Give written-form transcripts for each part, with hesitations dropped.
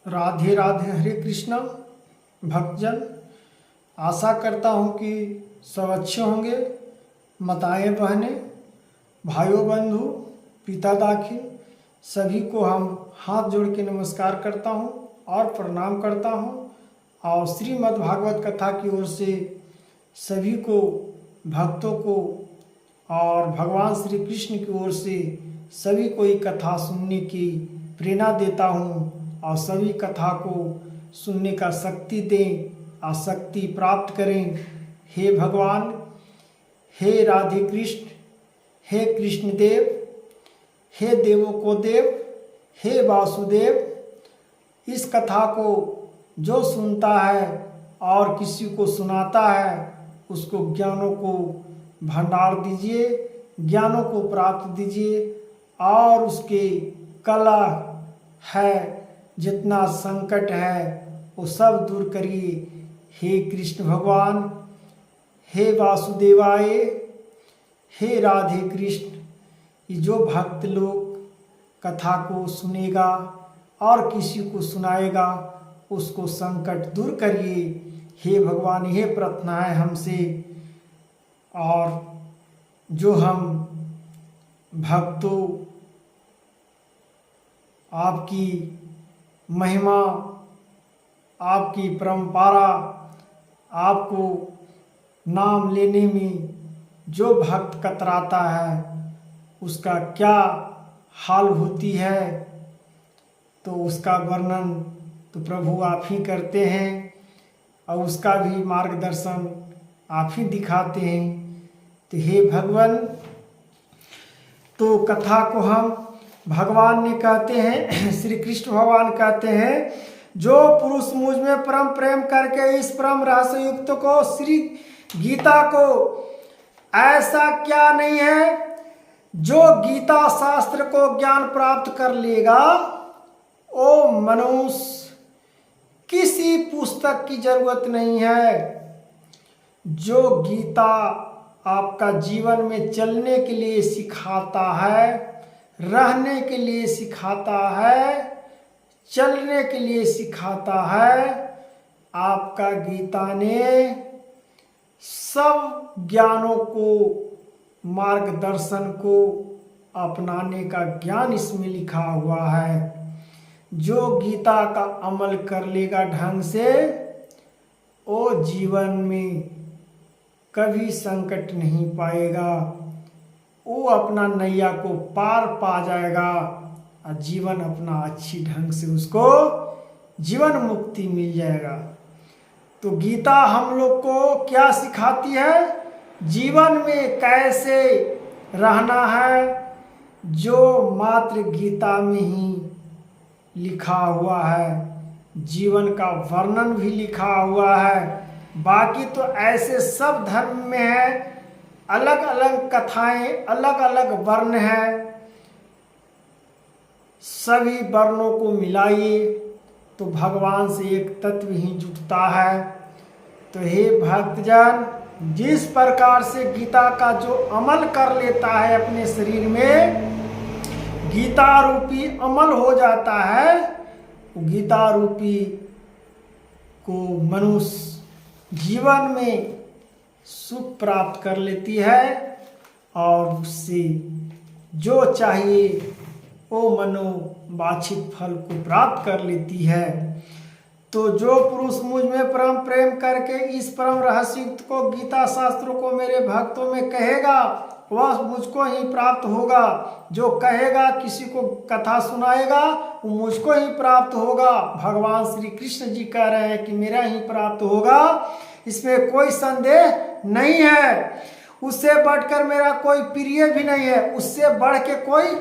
राधे राधे। हरे कृष्णा भक्तजन, आशा करता हूँ कि सब अच्छे होंगे। माताएं बहनें, भाइयों बंधु, पिता दाखी सभी को हम हाथ जोड़ के नमस्कार करता हूँ और प्रणाम करता हूँ। और श्रीमद् भागवत कथा की ओर से सभी को, भक्तों को और भगवान श्री कृष्ण की ओर से सभी को ये कथा सुनने की प्रेरणा देता हूँ और सभी कथा को सुनने का शक्ति दें और शक्ति प्राप्त करें। हे भगवान, हे राधे कृष्ण, हे कृष्ण देव, हे देवों को देव, हे वासुदेव, इस कथा को जो सुनता है और किसी को सुनाता है उसको ज्ञानों को भंडार दीजिए, ज्ञानों को प्राप्त दीजिए और उसके कला है, जितना संकट है वो सब दूर करिए। हे कृष्ण भगवान, हे वासुदेवाय, हे राधे कृष्ण, ये जो भक्त लोग कथा को सुनेगा और किसी को सुनाएगा उसको संकट दूर करिए। हे भगवान, ये प्रार्थना है हमसे। और जो हम भक्तों आपकी महिमा, आपकी परंपरा, आपको नाम लेने में जो भक्त कतराता है उसका क्या हाल होती है, तो उसका वर्णन तो प्रभु आप ही करते हैं और उसका भी मार्गदर्शन आप ही दिखाते हैं। तो हे भगवान, तो कथा को हम भगवान ने कहते हैं, श्री कृष्ण भगवान कहते हैं, जो पुरुष मुझ में परम प्रेम करके इस परम रहस्य युक्त को, श्री गीता को, ऐसा क्या नहीं है जो गीता शास्त्र को ज्ञान प्राप्त कर लेगा। ओ मनुष्य, किसी पुस्तक की जरूरत नहीं है। जो गीता आपका जीवन में चलने के लिए सिखाता है, रहने के लिए सिखाता है, चलने के लिए सिखाता है, आपका गीता ने सब ज्ञानों को, मार्गदर्शन को अपनाने का ज्ञान इसमें लिखा हुआ है। जो गीता का अमल कर लेगा ढंग से, वो जीवन में कभी संकट नहीं पाएगा, वो अपना नैया को पार पा जाएगा और जीवन अपना अच्छी ढंग से उसको जीवन मुक्ति मिल जाएगा। तो गीता हम लोग को क्या सिखाती है, जीवन में कैसे रहना है, जो मात्र गीता में ही लिखा हुआ है। जीवन का वर्णन भी लिखा हुआ है। बाकी तो ऐसे सब धर्म में है, अलग अलग कथाएं, अलग अलग वर्ण हैं। सभी वर्णों को मिलाइए तो भगवान से एक तत्व ही जुटता है। तो हे भक्तजन, जिस प्रकार से गीता का जो अमल कर लेता है अपने शरीर में, गीता रूपी अमल हो जाता है, गीता रूपी को मनुष्य जीवन में सुख प्राप्त कर लेती है और उससे जो चाहिए वो मनोवांछित फल को प्राप्त कर लेती है। तो जो पुरुष मुझ में परम प्रेम करके इस परम रहस्य युक्त को, गीता शास्त्रों को मेरे भक्तों में कहेगा, वह मुझको ही प्राप्त होगा। जो कहेगा, किसी को कथा सुनाएगा, वो मुझको ही प्राप्त होगा। भगवान श्री कृष्ण जी कह रहे हैं कि मेरा ही प्राप्त होगा, इसमें कोई संदेह नहीं है। उससे बढ़कर मेरा कोई प्रिय भी नहीं है, उससे बढ़ के कोई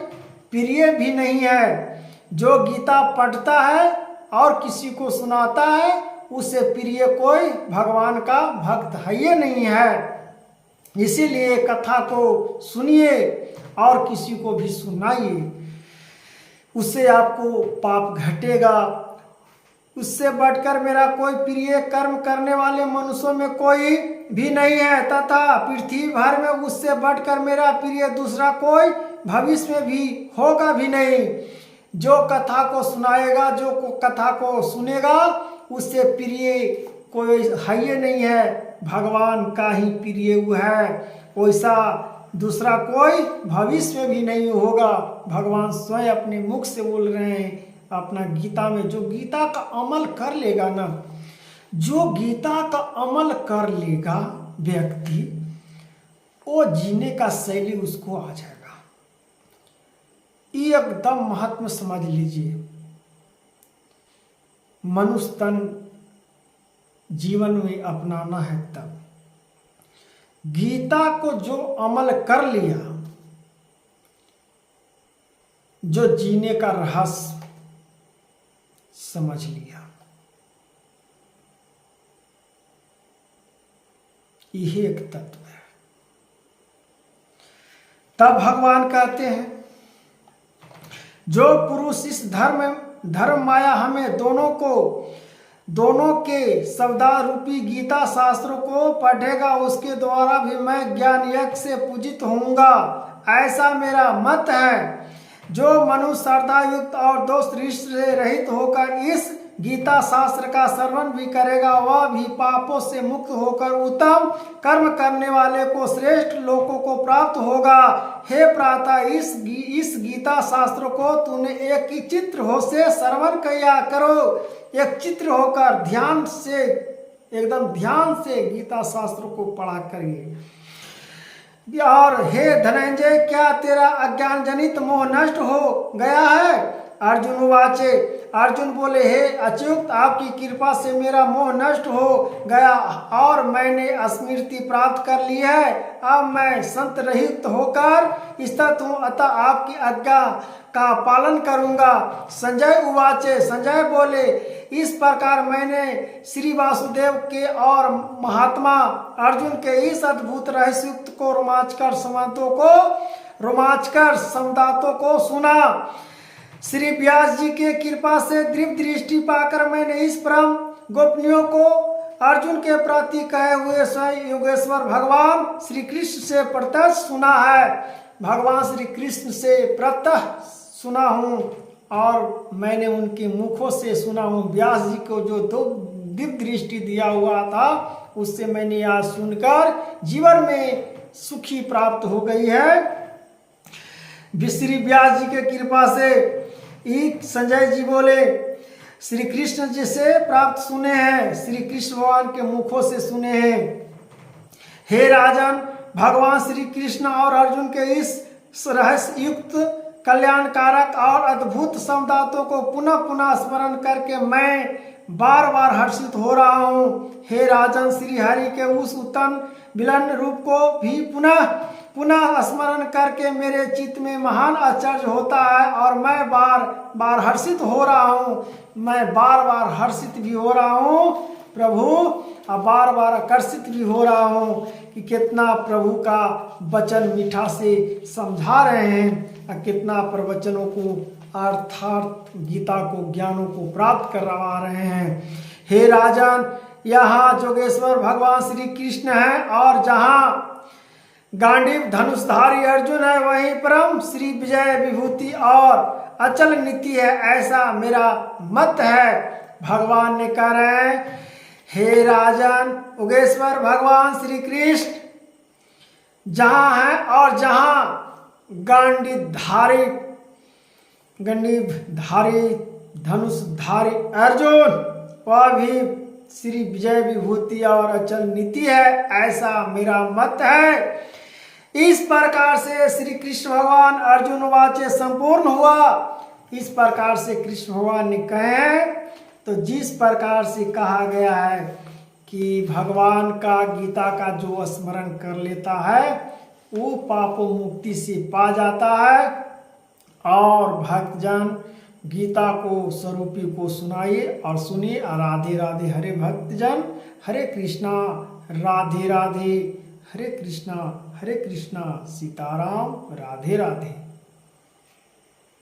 प्रिय भी नहीं है। जो गीता पढ़ता है और किसी को सुनाता है, उससे प्रिय कोई भगवान का भक्त है ही नहीं है। इसीलिए कथा को सुनिए और किसी को भी सुनाइए, उससे आपको पाप घटेगा। उससे बढ़कर मेरा कोई प्रिय कर्म करने वाले मनुष्यों में कोई भी नहीं है, तथा पृथ्वी भर में उससे बढ़कर मेरा प्रिय दूसरा कोई भविष्य में भी होगा भी नहीं। जो कथा को सुनाएगा, जो कथा को सुनेगा, उससे प्रिय कोई है नहीं है, भगवान का ही प्रिय है। वैसा दूसरा कोई भविष्य में भी नहीं होगा। भगवान स्वयं अपने मुख से बोल रहे हैं अपना गीता में, जो गीता का अमल कर लेगा ना, जो गीता का अमल कर लेगा व्यक्ति, वो जीने का शैली उसको आ जाएगा। ये एकदम महत्व समझ लीजिए। मनुष्य तन जीवन में अपनाना है तब गीता को जो अमल कर लिया, जो जीने का रहस्य समझ लिया, यही एक तत्व है। तब भगवान कहते हैं जो पुरुष इस धर्म माया हमें दोनों के शब्दारूपी गीता शास्त्रों को पढ़ेगा, उसके द्वारा भी मैं ज्ञान यज्ञ से पूजित होऊंगा, ऐसा मेरा मत है। जो मनुष्य श्रद्धा युक्त और दोष ऋषि से रहित होकर इस गीता शास्त्र का श्रवण भी करेगा, वह भी पापों से मुक्त होकर उत्तम कर्म करने वाले को श्रेष्ठ लोकों को प्राप्त होगा। हे प्राता, इस गीता शास्त्र को तूने एक चित्र हो से श्रवण किया करो। एक चित्र होकर ध्यान से, एकदम ध्यान से गीता शास्त्र को पढ़ा करिए। और हे धनंजय, क्या तेरा अज्ञान जनित मोह नष्ट हो गया है? अर्जुन उवाचे, अर्जुन बोले, हे अच्युत, आपकी कृपा से मेरा मोह नष्ट हो गया और मैंने स्मृति प्राप्त कर ली है। अब मैं संत रहित होकर स्थित हूँ, अतः आपकी आज्ञा का पालन करूंगा। संजय उवाचे, संजय बोले, इस प्रकार मैंने श्री वासुदेव के और महात्मा अर्जुन के इस अद्भुत रहस्युक्त को रोमांचकर संवादों को सुना। श्री व्यास जी के कृपा से दिव्य दृष्टि पाकर मैंने इस परम गोपनीयों को अर्जुन के प्रति कहे हुए स्वयं योगेश्वर भगवान श्री कृष्ण से प्रत्यक्ष सुना है। भगवान श्री कृष्ण से प्रत्यक्ष सुना हूँ और मैंने उनके मुखों से सुना हूँ। व्यास जी को जो दिव्य दृष्टि दिया हुआ था, उससे मैंने आज सुनकर जीवन में सुखी प्राप्त हो गई है। श्री व्यास जी के कृपा से संजय जी बोले, श्री कृष्ण जी से प्राप्त सुने हैं, श्री कृष्ण भगवान के मुखों से सुने हैं। हे राजन, भगवान श्री कृष्ण और अर्जुन के इस रहस्य युक्त कल्याणकारक और अद्भुत संवादों को पुनः पुनः स्मरण करके मैं बार बार हर्षित हो रहा हूँ। हे राजन, श्री हरि के उस उत्तम विलन रूप को भी पुनः पुनः स्मरण करके मेरे चित्त में महान आश्चर्य होता है और मैं बार बार हर्षित हो रहा हूँ। मैं बार बार हर्षित भी हो रहा हूँ प्रभु, और बार बार आकर्षित भी हो रहा हूँ कि कितना प्रभु का वचन मीठा से समझा रहे हैं और कितना प्रवचनों को अर्थात गीता को ज्ञानों को प्राप्त करवा रहे हैं। हे राजन, यहाँ जोगेश्वर भगवान श्री कृष्ण है और जहाँ गांडीव धनुषधारी अर्जुन है, वहीं परम श्री विजय विभूति और अचल नीति है, ऐसा मेरा मत है। भगवान ने कह रहे हैं, हे राजन, योगेश्वर भगवान श्री कृष्ण जहाँ है और जहाँ गांडीवधारी धनुषधारी अर्जुन, वह भी श्री विजय विभूति और अचल नीति है, ऐसा मेरा मत है। इस प्रकार से श्री कृष्ण भगवान अर्जुन वाचे संपूर्ण हुआ। इस प्रकार से कृष्ण भगवान ने कहे, तो जिस प्रकार से कहा गया है कि भगवान का गीता का जो स्मरण कर लेता है वो पापों मुक्ति से पा जाता है। और भक्तजन गीता को स्वरूपी को सुनाइए और सुनिए। राधे राधे। हरे भक्तजन, हरे कृष्णा, राधे राधे, हरे कृष्णा सीताराम, राधे राधे।